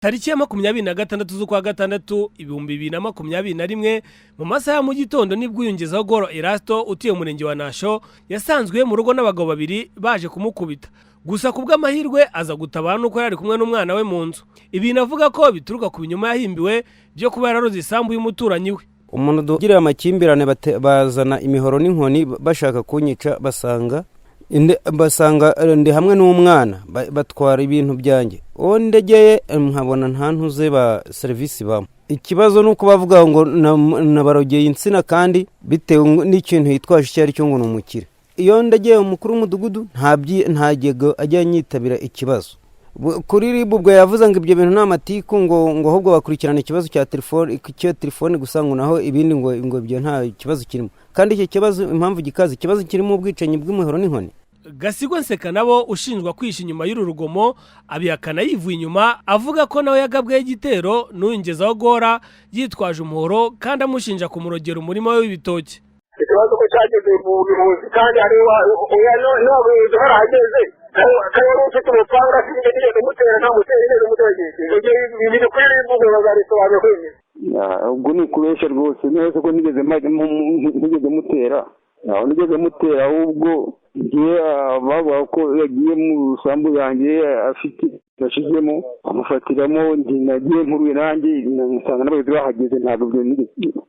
Tariki ya 26 z'ukwa gatandatu 2021 mu masaha ya mu gitondo nibwo Ngezahogohora Erasto utuye umurenge wa Nasho yasanzwe mu rugo n'abagabo babiri baje kumukubita. Gusa kubw'amahirwe aza gutabara nuko yari kumwe n'umwana we mu nzu. Ibintu avuga ko bituruka ku binyoma yahimbiwe byo kuba yararoze isambu y'umuturanyi we. Umuntu dugirira amakimbirane bazana imihoro n'inkoni bashaka kunyica basanga ndi hamwe n'umwana batwara ibintu byanjye. Uwo ndegeye nkabona nta ntuze ba service bamo. Ikibazo nuko bavuga ngo nabarogeye insina kandi bitewe n'ikintu yitwaje cyari cyo ngo numukire. Iyo ndegeye umukuru w'umudugudu ntajyego ajya nyitabira ikibazo. Kuri ribu bwo yavuze ngo ibyo bintu n'amatiku ngo ahubwo bakurikirana ikibazo cya telefone gusa ngo naho ibindi ngo ibyo nta kibazo kirimo. Kandi iki kibazo impamvu gikaze ikibazo kirimo ubwicanyi bw'imihoro n'inkoni. Gasigwa Nseka nabo ushinjwa kwisha inyuma y'uru rugomo abihakana yivuye inyuma avuga ko nawe Agabwaho igitero Ngezahogohora yitwaje umuhoro kandi amushinja kumurogera umurima we w'ibitoki. Ikibazo ko cyageze mu buyobozi kandi ari n'abayobozi barahageze kandi ufite umupanga afite igeze mutera nta mutera igeze umuturage ibintu kuri ribu bazabisobanura kwemeza. Ubwo ni kubesha rwose neza ko nigeze mutera nigeze mutera ahubwo gihe bavuga ko yagiye mu sambu yanjye afite yashizemo amufatiramo nagiye nkuruye nanjye nsanga n'abayobozi bahageze ntabwo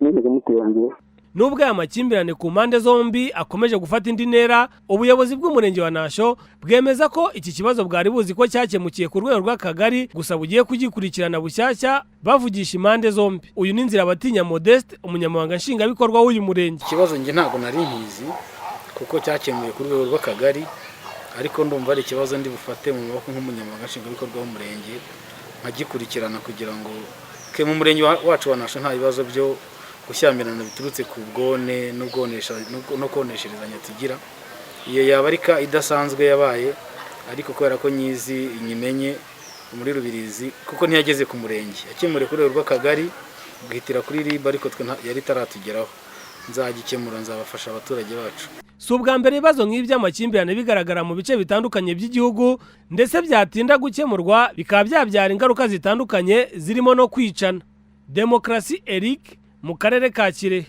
nigeze mutera njye. Nubwo aya makimbirane ku mpande zombi akomeje gufata indi ntera, ubuyobozi bw'umurenge wa Nasho bwemeza ko iki kibazo bwari buzi ko cyakemukiye ku rwego rw'akagali gusa bugiye kugikurikirana bushyashya bavugisha impande zombi. Uyu ni Nzirabatinya Modeste umunyamabanga nshingwabikorwa w'uyu murenge. Ikibazo nge ntabwo nari nkizi kuko cyakemuye ku rwego rw'akagali, ariko ndumva ari ikibazo ndi bufate mu maboko nk'umunyamabanga nshingwabikorwa w'umurenge nkagikurikirana kugira ngo ke mu murenge wacu wa Nasho nta bibazo byo gushyamirana biturutse ku bwone no konesherezanya tugira. Iyo yabarika idasanzwe yabaye, ariko kubera ko nyizi nyimenye muri Rubirizi kuko ntiyageze ku murenge yakemure kuri rwego rw'akagali bwitira kuri riba, ariko twe yari taratugeraho. Nzagikemura, nzabafasha abaturage bacu. Si ubwa mbere ibibazo nk'iby'amakimbirane bigaragara mu bice bitandukanye by'igihugu ndetse byatinda gukemurwa bikaba byabyara ingaruka zitandukanye zirimo no kwicana. Demokrasi Eric mu karere ka Kirehe.